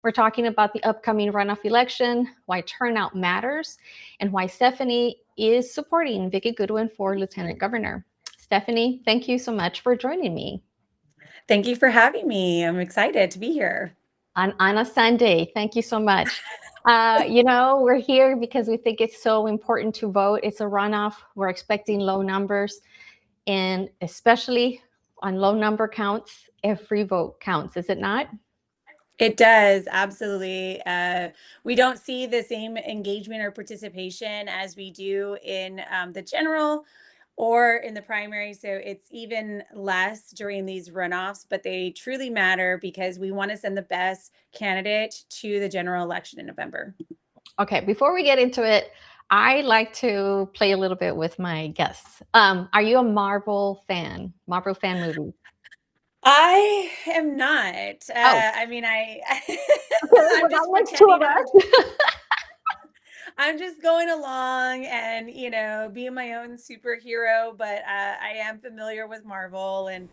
We're talking about the upcoming runoff election, why turnout matters, and why Stephanie is supporting Vicki Goodwin for Lieutenant Governor. Stephanie, thank you so much for joining me. Thank you for having me. I'm excited to be here. On a Sunday. Thank you so much. We're here because we think it's so important to vote. It's a runoff. We're expecting low numbers, and especially on low number counts, every vote counts, is it not? It does, absolutely. We don't see the same engagement or participation as we do in the general or in the primary. So it's even less during these runoffs, but they truly matter because we want to send the best candidate to the general election in November. Okay, before we get into it, I like to play a little bit with my guests. Are you a Marvel fan? Marvel fan movies? I am not. I mean, I'm just pretending I'm just going along and, being my own superhero, but I am familiar with Marvel and,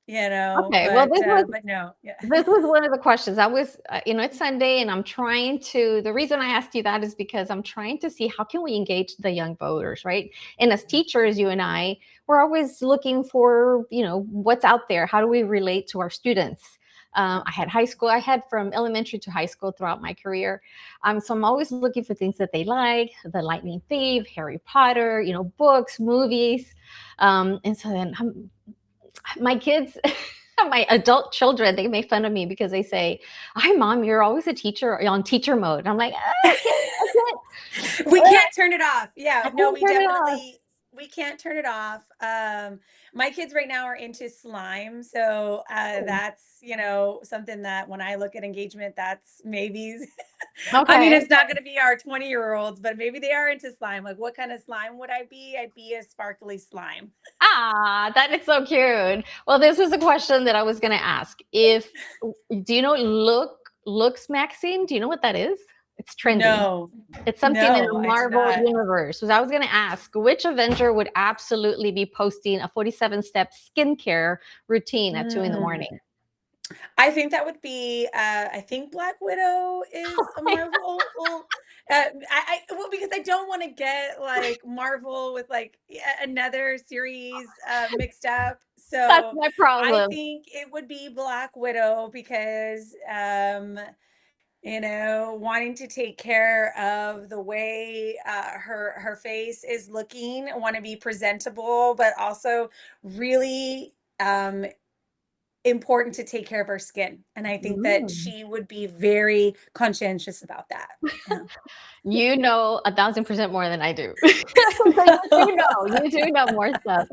Okay, but no. Yeah. This was one of the questions. I was, it's Sunday and I'm trying to, the reason I asked you that is because I'm trying to see how can we engage the young voters, right? And as teachers, you and I, we're always looking for, what's out there. How do we relate to our students? I had from elementary to high school throughout my career. So I'm always looking for things that they like, The Lightning Thief, Harry Potter, books, movies. And so then my kids, my adult children, they make fun of me because they say, "Hi, Mom, you're always a teacher on teacher mode." I'm like, we can't turn it off. Yeah, no, we can't turn it off. My kids right now are into slime. So that's, something that when I look at engagement, that's maybe, okay. I mean, it's not going to be our 20-year-olds, but maybe they are into slime. Like, what kind of slime would I be? I'd be a sparkly slime. That is so cute. Well, this was a question that I was going to ask. Do you know Looks Maxine? Do you know what that is? It's trending. No. It's something in the Marvel universe. So I was going to ask, which Avenger would absolutely be posting a 47-step skincare routine at 2 a.m? I think that would be, I think Black Widow is a Marvel. Because I don't want to get like Marvel with like another series mixed up. So that's my problem. I think it would be Black Widow because, wanting to take care of the way her face is looking, want to be presentable, but also really important to take care of her skin. And I think that she would be very conscientious about that. Yeah. 1,000% more than I do. You do know more stuff.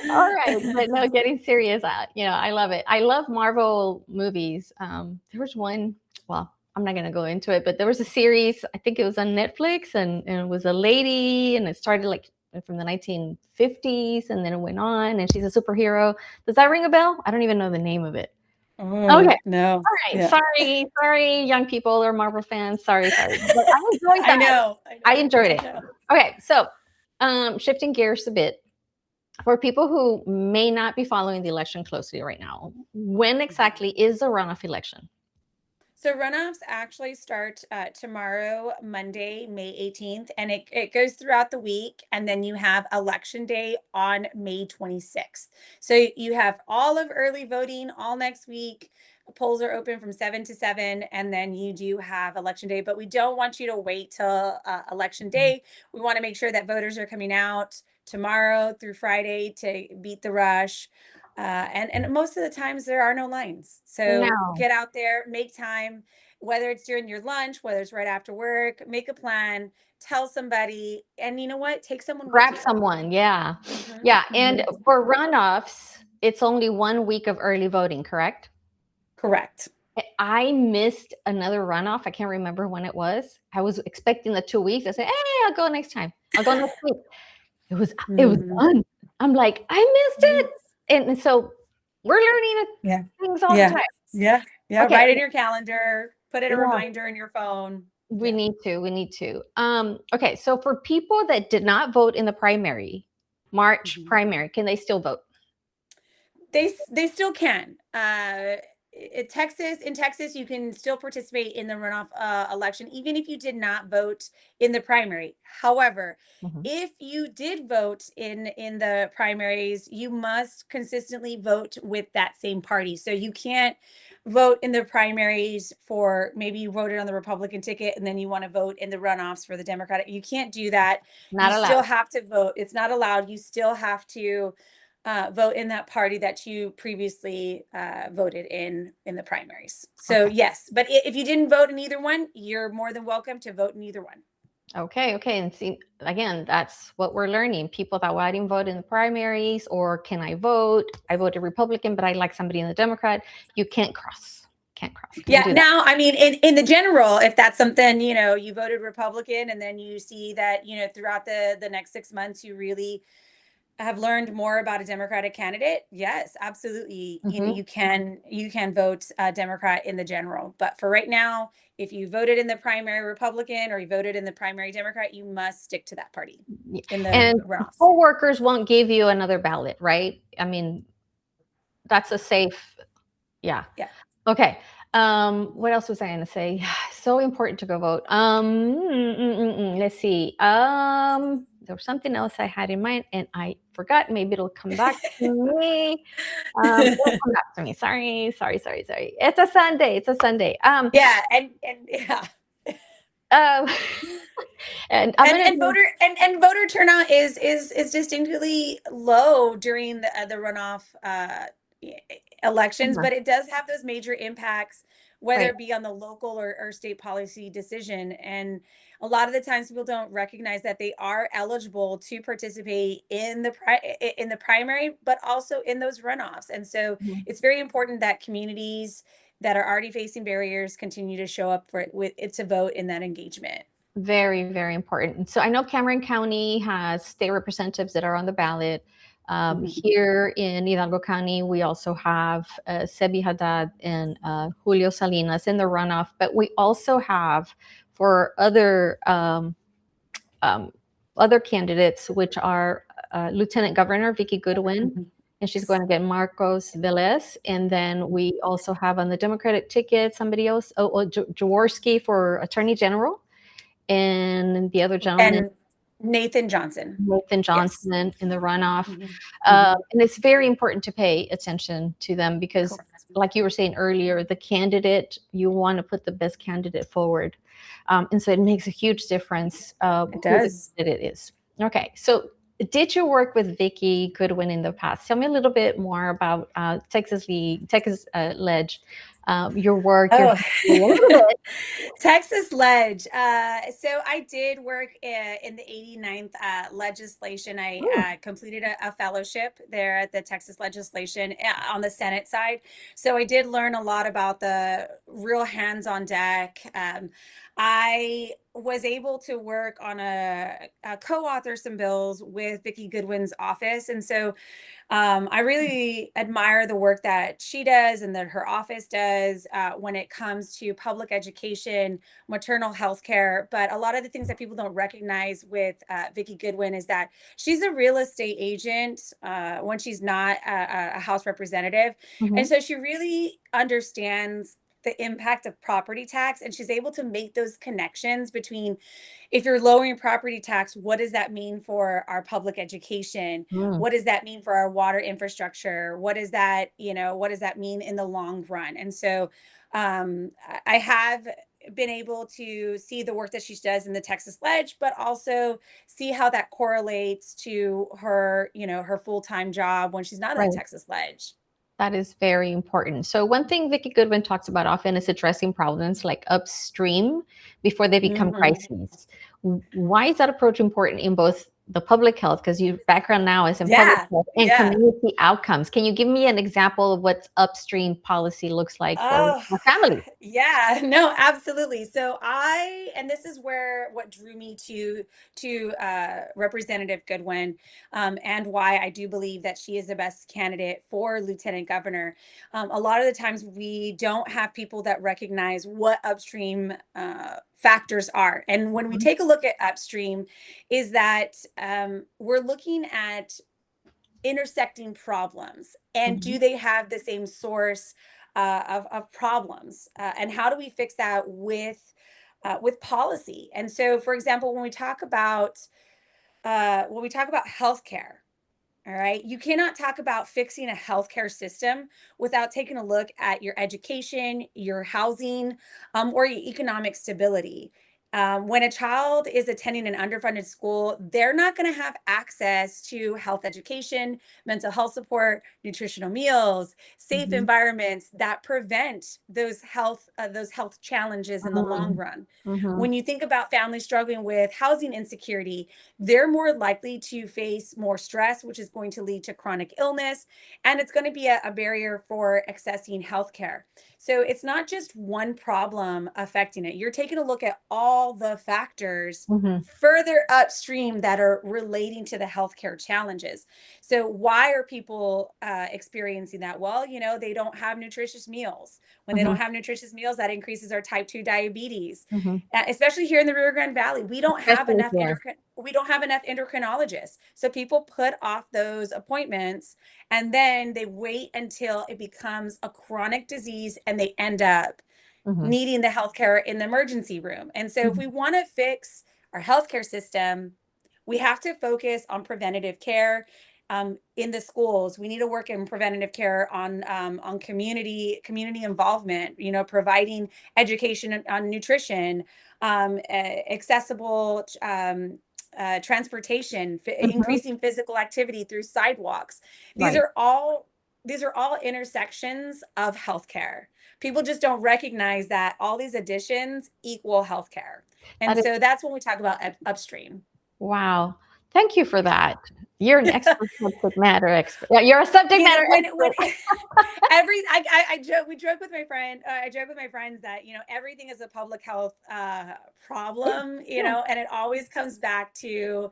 All right. But no, getting serious, I love it. I love Marvel movies. There was one, well, I'm not going to go into it, but there was a series, I think it was on Netflix, and it was a lady, and it started like from the 1950s, and then it went on, and she's a superhero. Does that ring a bell? I don't even know the name of it. Okay. No. All right. Yeah. Sorry, young people or Marvel fans. Sorry. But I enjoyed that. I enjoyed it. Okay. So shifting gears a bit. For people who may not be following the election closely right now, when exactly is the runoff election? So runoffs actually start tomorrow, Monday, May 18th, and it goes throughout the week. And then you have election day on May 26th. So you have all of early voting all next week. Polls are open from 7 to 7, and then you do have election day. But we don't want you to wait till election day. We want to make sure that voters are coming out tomorrow through Friday to beat the rush. And most of the times there are no lines. So get out there, make time, whether it's during your lunch, whether it's right after work, make a plan, tell somebody, and you know what? Take someone Grab someone. Yeah. Yeah. And for runoffs, it's only 1 week of early voting, correct? Correct. I missed another runoff. I can't remember when it was. I was expecting the 2 weeks. I said, hey, I'll go next time. I'll go next week. It was done. I'm like, I missed it. And so we're learning things all the time. Yeah. Okay. Write in your calendar, put in a reminder in your phone. We need to. Okay. So for people that did not vote in the primary, March primary, can they still vote? They still can. in Texas, you can still participate in the runoff election, even if you did not vote in the primary. However, Mhm. if you did vote in the primaries, you must consistently vote with that same party. So you can't vote in the primaries for, maybe you voted on the Republican ticket and then you want to vote in the runoffs for the Democratic. You can't do that. Not You still allowed. have to vote. It's not allowed. You still have to vote in that party that you previously voted in the primaries. So Okay. yes, but if you didn't vote in either one, you're more than welcome to vote in either one. Okay, okay. And see, again, that's what we're learning. People that, well, I didn't vote in the primaries, or can I vote? I voted Republican, but I like somebody in the Democrat. You can't cross. Can't cross. Can't Yeah. do that. Now, I mean, in the general, if that's something, you voted Republican and then you see that, throughout the next 6 months, you really have learned more about a Democratic candidate, yes, absolutely. Mhm. You can vote Democrat in the general. But for right now, if you voted in the primary Republican or you voted in the primary Democrat, you must stick to that party Yeah. in the And runoffs. poll workers won't give you another ballot, right? I mean, that's a safe, yeah. Yeah. Okay. What else was I going to say? So important to go vote. Let's see. There was something else I had in mind and I forgot. Maybe it'll come back to me. It'll come back to me. Sorry, sorry, sorry, sorry. It's a Sunday. It's a Sunday. Yeah, and yeah. Um, and I'm gonna And do. voter turnout is distinctly low during the runoff elections, Uh-huh, but it does have those major impacts, whether right. it be on the local or state policy decision. And a lot of the times, people don't recognize that they are eligible to participate in the primary, but also in those runoffs. And so, Mhm. it's very important that communities that are already facing barriers continue to show up for it with it to vote in that engagement. Very, very important. So I know Cameron County has state representatives that are on the ballot. Mhm. Here in Hidalgo County, we also have Sebi Haddad and Julio Salinas in the runoff, but we also have for um, other candidates, which are Lieutenant Governor Vicky Goodwin, Mhm. and she's going to get Marcos Velez. And then we also have on the Democratic ticket somebody else, Jaworski for Attorney General, and the other gentleman, And Nathan Johnson. Nathan Yes. Johnson, in the runoff. Mhm. Mhm. And it's very important to pay attention to them because, Correct. like you were saying earlier, the candidate, you want to put the best candidate forward. And so it makes a huge difference It who the does. candidate is. Okay, so did you work with Vicky Goodwin in the past? Tell me a little bit more about Texas Ledge, your work, your Oh, history, a little bit. Texas Ledge. So I did work in the 89th legislation. I Mm, completed a fellowship there at the Texas legislation on the Senate side. So I did learn a lot about the real hands on deck. I was able to work on a co-author some bills with Vicki Goodwin's office. And so I really admire the work that she does and that her office does when it comes to public education, maternal health care. But a lot of the things that people don't recognize with Vicki Goodwin is that she's a real estate agent when she's not a House representative. And mhm. so she really understands the impact of property tax, and she's able to make those connections between, if you're lowering property tax, what does that mean for our public education? Mm. What does that mean for our water infrastructure? What does that mean in the long run? And so I have been able to see the work that she does in the Texas Ledge, but also see how that correlates to her full-time job when she's not in the Right. Texas Ledge. That is very important. So one thing Vicky Goodwin talks about often is addressing problems like upstream before they become Mhm. crises. Why is that approach important in both the public health, because your background now is in public Yeah, health, and yeah. community outcomes? Can you give me an example of what upstream policy looks like for Oh, a family? yeah, no, absolutely. So and this is what drew me to Representative Goodwin, and why I do believe that she is the best candidate for lieutenant governor. A lot of the times we don't have people that recognize what upstream factors are, and when we Mhm, take a look at upstream, is that we're looking at intersecting problems, and mhm, do they have the same source of problems, and how do we fix that with policy? And so, for example, when we talk about healthcare, all right. You cannot talk about fixing a healthcare system without taking a look at your education, your housing, or your economic stability. When a child is attending an underfunded school, they're not going to have access to health education, mental health support, nutritional meals, safe Mhm. environments that prevent those health challenges in the long Mhm. run. Mhm. When you think about families struggling with housing insecurity, they're more likely to face more stress, which is going to lead to chronic illness, and it's going to be a barrier for accessing healthcare. So it's not just one problem affecting it. You're taking a look at all the factors Mhm. further upstream that are relating to the healthcare challenges. So why are people experiencing that? Well, they don't have nutritious meals. When they don't Mhm. have nutritious meals, that increases our type 2 diabetes. Mhm. Especially here in the Rio Grande Valley, Especially here. we don't have enough endocrinologists. So people put off those appointments, and then they wait until it becomes a chronic disease and they end up Mhm. needing the healthcare in the emergency room. And so if Mhm. we want to fix our healthcare system, we have to focus on preventative care. In the schools, we need to work in preventative care on community involvement. Providing education on nutrition, accessible transportation, Mhm. increasing physical activity through sidewalks. These Right. are all these are all intersections of healthcare. People just don't recognize that all these additions equal healthcare. And That is so that's when we talk about upstream. wow. Thank you for that. You're an expert subject matter expert. Yeah, you're a subject matter When expert. I joke, we joke with my friend, I joke with my friends that, everything is a public health Yeah. problem, Yeah. and it always comes back to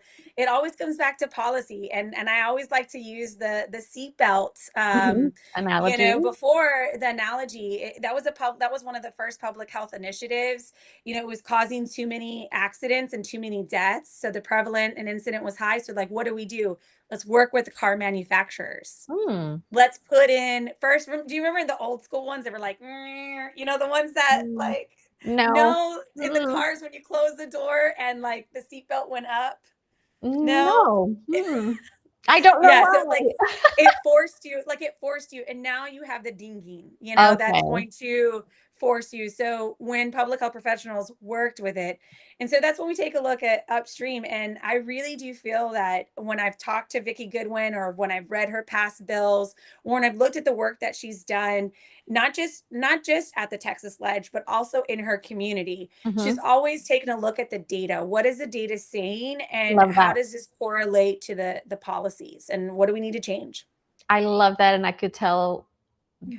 policy. And I always like to use the seatbelt, Mhm. Analogy. before the analogy. That was one of the first public health initiatives. It was causing too many accidents and too many deaths. So the prevalent and incident was high. So like, what do? Let's work with the car manufacturers. Hmm. Let's put in first. Do you remember the old school ones that were like, "Mm," the ones that Mm. like, No. no, in the Mm. cars when you close the door and like the seatbelt went up? No. No. Hmm. I don't know Yeah, so like why. it forced you, and now you have the dinging, that's Okay. going to force you. So when public health professionals worked with it, and so that's when we take a look at upstream. And I really do feel that when I've talked to Vicki Goodwin, or when I've read her past bills, or when I've looked at the work that she's done, not just at the Texas Ledge, but also in her community, she's Mhm. always taken a look at the data. What is the data saying, and Love how that. does this correlate to the policies, and what do we need to change? I love that, and I could tell,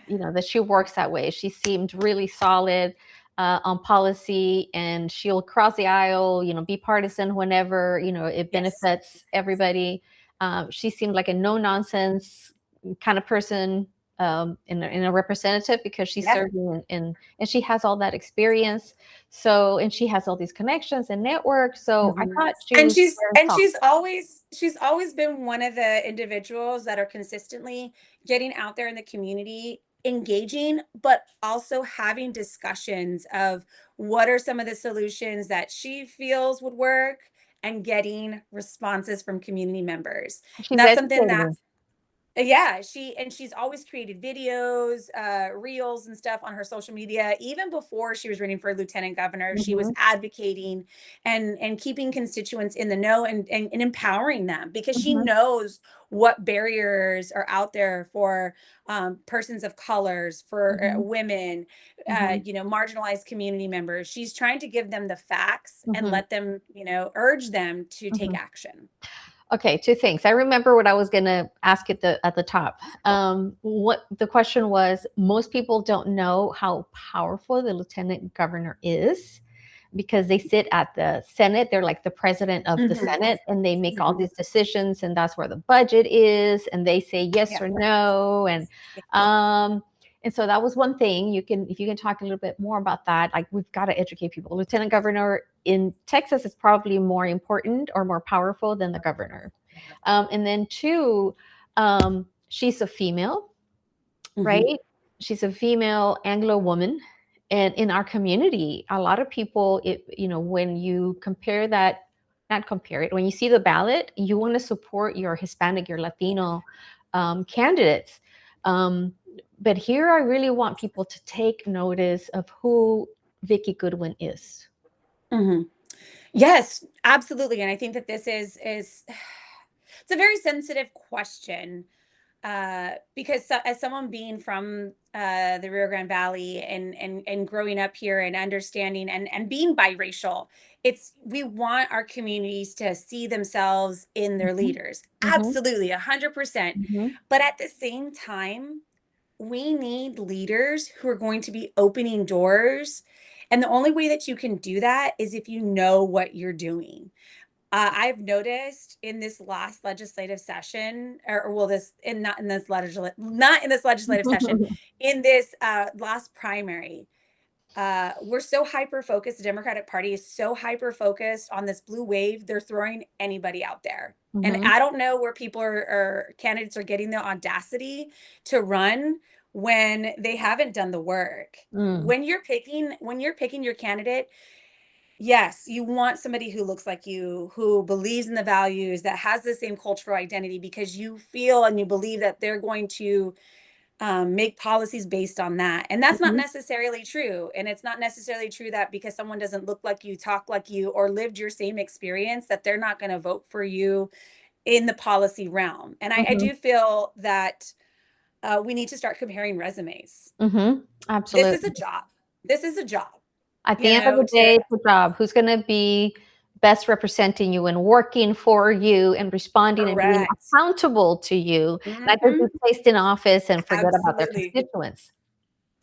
that she works that way. She seemed really solid on policy, and she'll cross the aisle, be partisan whenever it Yes. benefits everybody. She seemed like a no nonsense kind of person, in a representative, because she's Yes. serving and she has all that experience. So, and she has all these connections and networks. So I Mhm. thought she And was she's very and solid. she's always been one of the individuals that are consistently getting out there in the community, engaging, but also having discussions of what are some of the solutions that she feels would work, and getting responses from community members. And She's that's something that educating. yeah, she's always created videos, reels and stuff on her social media. Even before she was running for lieutenant governor, she was Hmm. advocating and keeping constituents in the know, and empowering them, because she Hmm. knows what barriers are out there for persons of colors, for Hmm. women, Hmm. marginalized community members. She's trying to give them the facts and Hmm. let them, urge them to take Hmm. action. Okay, two things. I remember what I was going to ask at the top. What the question was: most people don't know how powerful the lieutenant governor is, because they sit at the Senate. They're like the president of the Mhm. Senate, and they make all Mhm. these decisions, and that's where the budget is, and they say yes Yeah. or no, um, and so that was one thing. If you can talk a little bit more about that, like we've got to educate people. Lieutenant governor in Texas is probably more important or more powerful than the governor. And then two, she's a female, Mhm. right? she's a female Anglo woman. And in our community, a lot of people, when you compare that, not compare it, when you see the ballot, you want to support your Hispanic, your Latino candidates. But here, I really want people to take notice of who Vicki Goodwin is. Mm-hmm. Yes, absolutely. And I think that this is it's a very sensitive question, because as someone being from the Rio Grande Valley and growing up here and understanding and being biracial, we want our communities to see themselves in their Mhm, leaders. mhm, Absolutely, 100%. mhm, But at the same time, we need leaders who are going to be opening doors. And the only way that you can do that is if you know what you're doing. I've noticed in this last legislative session, or well, not in this legislative session, in this last primary, we're so hyper focused. The Democratic Party is so hyper focused on this blue wave. They're throwing anybody out there. And mhm, I don't know where people or candidates are getting the audacity to run when they haven't done the work. mm, When you're picking your candidate, yes, you want somebody who looks like you, who believes in the values, that has the same cultural identity, because you feel and you believe that they're going to make policies based on that. And that's not mhm, necessarily true. And it's not necessarily true that because someone doesn't look like you, talk like you, or lived your same experience, that they're not going to vote for you in the policy realm. And I mhm, do feel that we need to start comparing resumes. mhm. This is a Absolutely. job. This is a job, At the end of the to day, it's a job. Who's going to be best representing you and working for you and responding and being correct. accountable to you, not just be Hmm. placed in office and forget about their Absolutely. constituents?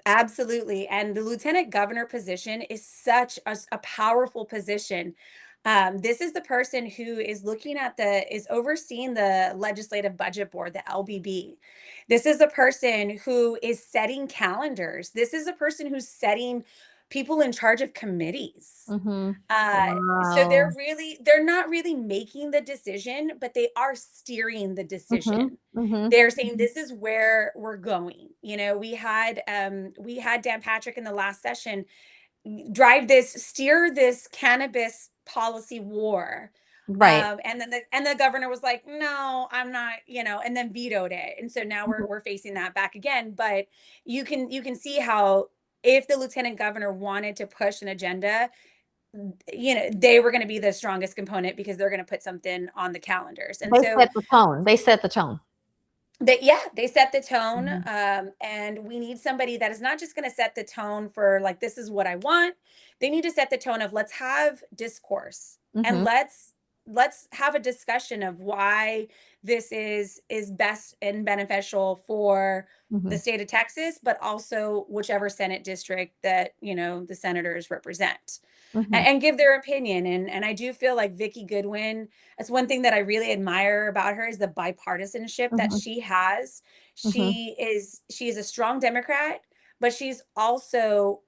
Absolutely. And the lieutenant governor position is such a powerful position. This is the person who is overseeing the legislative budget board, the LBB. This is a person who is setting calendars. This is a person who's setting people in charge of committees. Mhm. Uh, so Wow. they're not really making the decision, but they are steering the Mhm, decision. mhm, They're saying this is where we're going. We had Dan Patrick in the last session steer this cannabis policy war. right. And the governor was like, no, I'm not, and then vetoed it. And so now we're Mhm, we're facing that back again. But you can see how, if the lieutenant governor wanted to push an agenda, they were going to be the strongest component, because they're going to put something on the calendars. And they so set the tone. They set the tone. they set the tone. Mhm, And we need somebody that is not just going to set the tone for, like, this is what I want. They need to set the tone of, let's have discourse, and mhm, let's have a discussion of why this is best and beneficial for the mhm, state of Texas, but also whichever Senate district that the senators represent, mhm, and give their opinion. And I do feel like Vicki Goodwin, that's one thing that I really admire about her, is the bipartisanship that mhm, she has. mhm. She is a strong Democrat, but she's also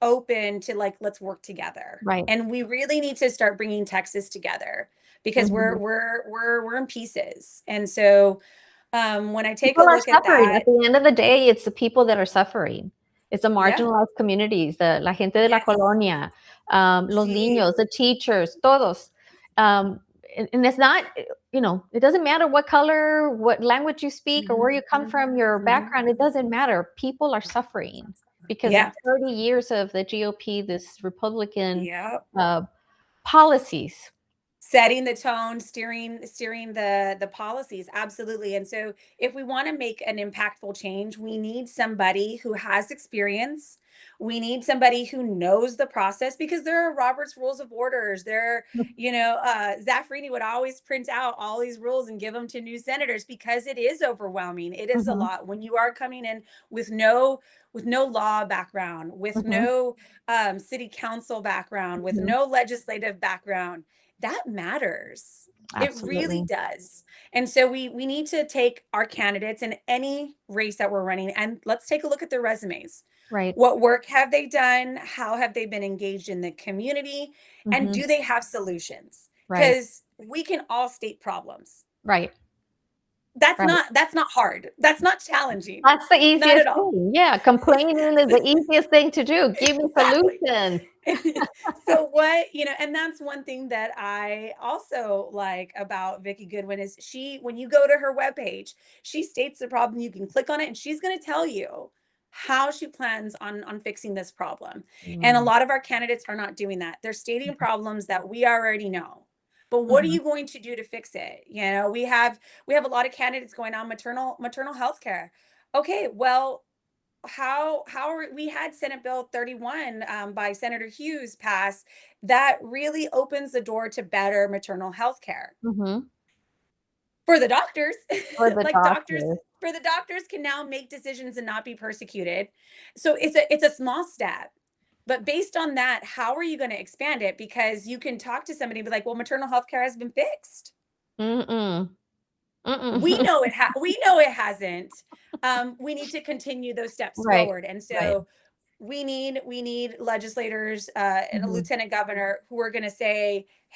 open to, like, let's work together. Right. And we really need to start bringing Texas together, because we're Mhm. we're we're we're in pieces. And so when I take a People are look at suffering. that, At the end of the day, it's the people that are suffering. It's the yeah, marginalized communities, the la gente de la yes, colonia, los see, niños, the teachers, todos. Um, and it's not, it doesn't matter what color, what language you speak, or where mhm, you come from, your mhm. background. It doesn't matter. People are suffering because of Yeah, 30 years of the GOP, this Republican yeah. uh, policies. Setting the tone, steering the policies, absolutely. And so if we want to make an impactful change, we need somebody who has experience. We need somebody who knows the process, because there are Robert's rules of orders. Zach Freeney would always print out all these rules and give them to new senators, because it is overwhelming. It is a Mhm, lot when you are coming in with no law background, with mhm. no city council background, with Mhm. no legislative background. That matters. It really Absolutely. does. And so we need to take our candidates in any race that we're running, and let's take a look at their resumes. Right. What work have they done? How have they been engaged in the community? And Mhm. do they have solutions? Right. Because we can all state problems. Right. Right. that's not hard. That's not challenging. That's the Not at easiest all. thing. Yeah, complaining is the easiest thing to do. Give me Exactly. solutions. So what, and that's one thing that I also like about Vicky Goodwin is when you go to her webpage, she states the problem, you can click on it and she's going to tell you how she plans on fixing this problem. And a Mm, lot of our candidates are not doing that. They're stating problems that we already know. But what are mhm, you going to do to fix it? We have a lot of candidates going on maternal health care. Okay, well, how are we had Senate Bill 31 by Senator Hughes pass that really opens the door to better maternal health care mhm. for the doctors. For the Like doctors doctors. for the doctors can now make decisions and not be persecuted. So it's a small step. But based on that, how are you going to expand it? Because you can talk to somebody and be like, well, maternal health care has been fixed. Mm-mm. We Mm-mm. know we know it hasn't. We need to continue those steps Right, forward. And right. so we need legislators and a Mhm. lieutenant governor who are going to say,